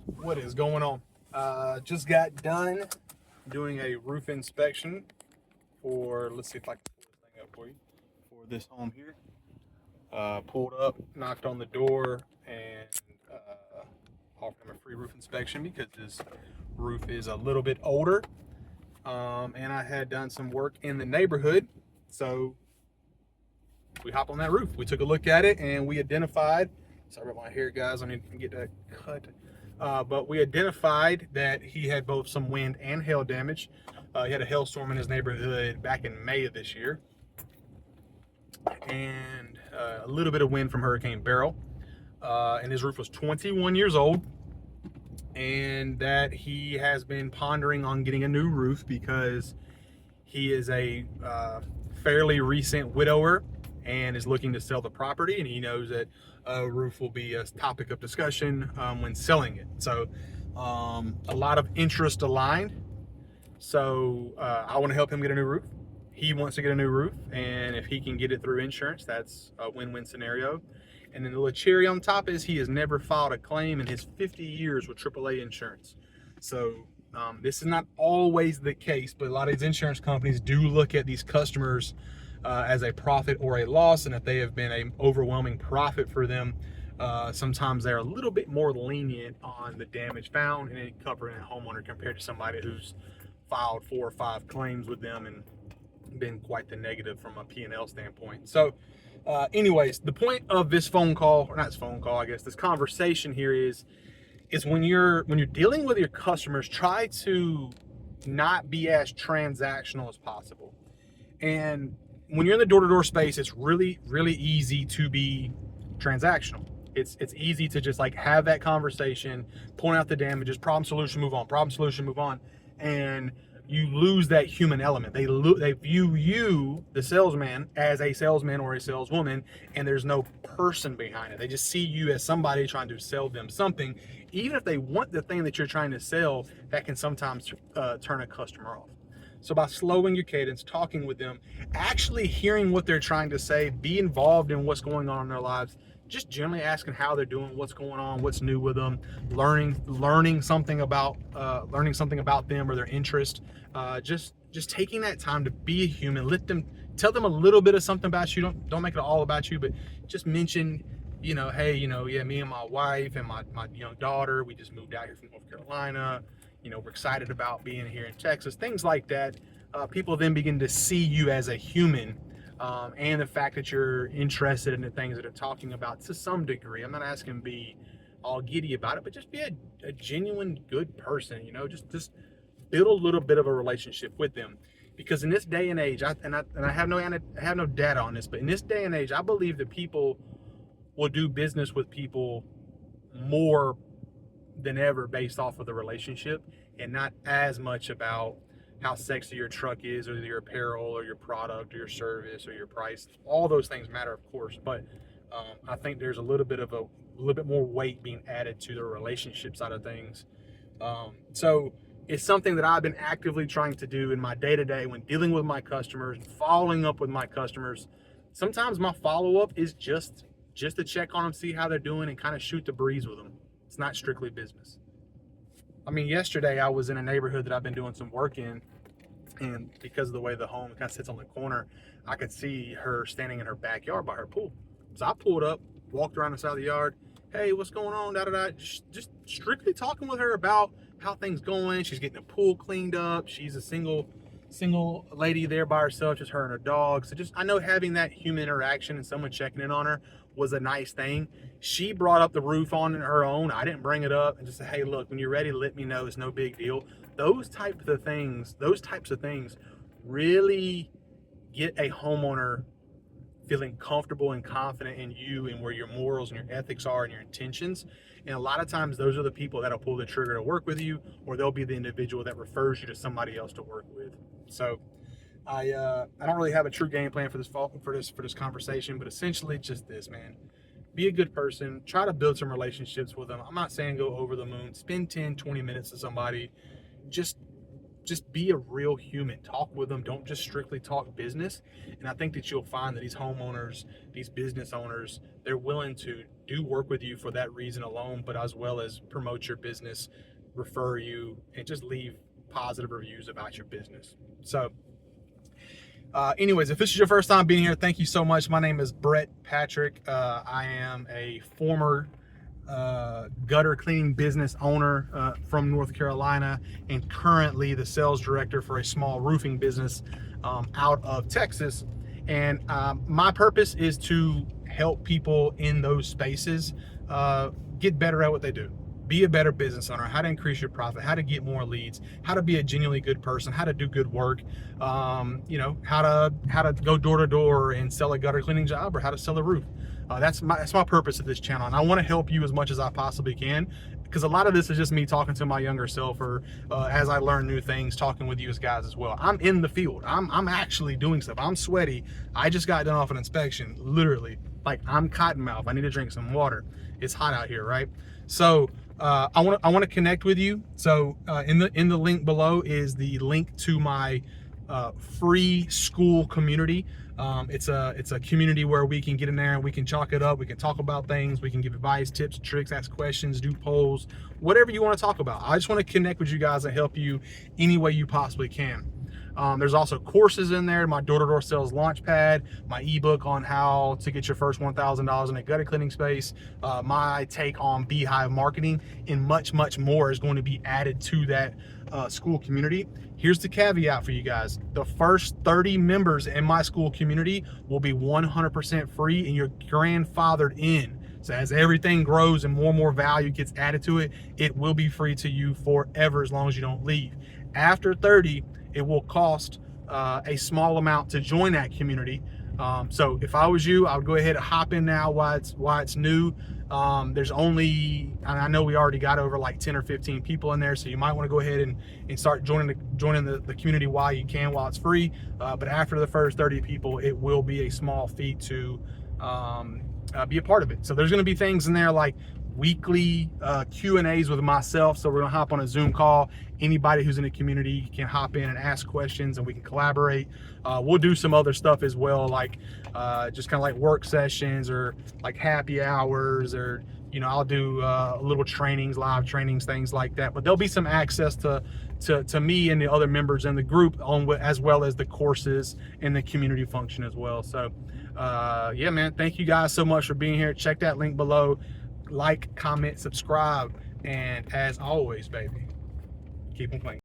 What is going on? Just got done doing a roof inspection for, let's see if I can pull this thing up for you, for this home here. Pulled up, knocked on the door, and offered him a free roof inspection because his roof is a little bit older. And I had done some work in the neighborhood. So we hopped on that roof. We took a look at it and we identified, sorry about my hair, guys, I need to get that cut. But we identified that he had both some wind and hail damage. He had a hailstorm in his neighborhood back in May of this year, and a little bit of wind from Hurricane Beryl. And his roof was 21 years old, and that he has been pondering on getting a new roof because he is a fairly recent widower and is looking to sell the property, and he knows that a roof will be a topic of discussion when selling it. So a lot of interest aligned. So I want to help him get a new roof. He wants to get a new roof, and if he can get it through insurance, that's a win-win scenario. And then the little cherry on top is he has never filed a claim in his 50 years with AAA insurance. So this is not always the case, but a lot of these insurance companies do look at these customers as a profit or a loss, and if they have been an overwhelming profit for them, sometimes they're a little bit more lenient on the damage found and it covering a homeowner compared to somebody who's filed 4 or 5 claims with them and been quite the negative from a P&L standpoint. So anyways, the point of this phone call, or not this phone call, I guess this conversation here is when you're dealing with your customers, try to not be as transactional as possible. And when you're in the door-to-door space, it's really, really easy to be transactional. It's easy to just like have that conversation, point out the damages, problem solution, move on, and you lose that human element. They view you, the salesman, as a salesman or a saleswoman, and there's no person behind it. They just see you as somebody trying to sell them something. Even if they want the thing that you're trying to sell, that can sometimes turn a customer off. So by slowing your cadence, talking with them, actually hearing what they're trying to say, be involved in what's going on in their lives, just generally asking how they're doing, what's going on, what's new with them, learning something about them or their interest. Just taking that time to be a human. Tell them a little bit of something about you. Don't make it all about you, but just mention, hey, yeah, me and my wife and my young daughter, we just moved out here from North Carolina. We're excited about being here in Texas, things like that. People then begin to see you as a human, and the fact that you're interested in the things that they're talking about to some degree. I'm not asking to be all giddy about it, but just be a genuine good person, just build a little bit of a relationship with them. Because in this day and age, I have no data on this, but in this day and age, I believe that people will do business with people more than ever based off of the relationship and not as much about how sexy your truck is or your apparel or your product or your service or your price. All those things matter, of course, but I think there's a little bit more weight being added to the relationship side of things. So it's something that I've been actively trying to do in my day-to-day when dealing with my customers, following up with my customers. Sometimes my follow-up is just to check on them, see how they're doing, and kind of shoot the breeze with them. It's not strictly business. I mean, yesterday I was in a neighborhood that I've been doing some work in, and because of the way the home kind of sits on the corner, I could see her standing in her backyard by her pool. So I pulled up, walked around the side of the yard. Hey, what's going on? Da da da. Just strictly talking with her about how things going. She's getting the pool cleaned up. She's a single lady there by herself, just her and her dog. So I know having that human interaction and someone checking in on her was a nice thing. She brought up the roof on her own. I didn't bring it up, and just say, hey, look, when you're ready, let me know. It's no big deal. Those types of things really get a homeowner feeling comfortable and confident in you and where your morals and your ethics are and your intentions. And a lot of times those are the people that'll pull the trigger to work with you, or they'll be the individual that refers you to somebody else to work with. So I don't really have a true game plan for this conversation, but essentially just this, man. Be a good person. Try to build some relationships with them. I'm not saying go over the moon. Spend 10, 20 minutes with somebody. Just just be a real human. Talk with them. Don't just strictly talk business. And I think that you'll find that these homeowners, these business owners, they're willing to do work with you for that reason alone, but as well as promote your business, refer you, and just leave positive reviews about your business. So anyways, if this is your first time being here, thank you so much. My name is Brett Patrick. I am a former gutter cleaning business owner from North Carolina, and currently the sales director for a small roofing business out of Texas. And my purpose is to help people in those spaces get better at what they do. Be a better business owner, how to increase your profit, how to get more leads, how to be a genuinely good person, how to do good work, you know, how to go door to door and sell a gutter cleaning job, or how to sell a roof. That's my purpose of this channel, and I want to help you as much as I possibly can, because a lot of this is just me talking to my younger self, or as I learn new things, talking with you as guys as well. I'm in the field. I'm actually doing stuff. I'm sweaty. I just got done off an inspection, literally. Like, I'm cottonmouth. I need to drink some water. It's hot out here, right? So I want to connect with you. So in the link below is the link to my free Skool community. It's a community where we can get in there and we can chalk it up. We can talk about things. We can give advice, tips, tricks, ask questions, do polls, whatever you want to talk about. I just want to connect with you guys and help you any way you possibly can. There's also courses in there, my door-to-door sales launchpad, my ebook on how to get your first $1,000 in a gutter cleaning space, my take on beehive marketing, and much, much more is going to be added to that Skool community. Here's the caveat for you guys. The first 30 members in my Skool community will be 100% free, and you're grandfathered in. So as everything grows and more value gets added to it, it will be free to you forever as long as you don't leave. After 30, it will cost a small amount to join that community. So if I was you, I would go ahead and hop in now while it's new. There's only, I know we already got over like 10 or 15 people in there, so you might want to go ahead and start joining the community while you can, while it's free. But after the first 30 people, it will be a small fee to be a part of it. So there's going to be things in there like weekly Q&As with myself. So we're gonna hop on a Zoom call. Anybody who's in the community can hop in and ask questions, and we can collaborate. We'll do some other stuff as well, like just kind of like work sessions, or like happy hours, or you know, I'll do little trainings, live trainings, things like that. But there'll be some access to me and the other members in the group, as well as the courses and the community function as well. So yeah, man, thank you guys so much for being here. Check that link below. Like, comment, subscribe, and as always, baby, keep them clean.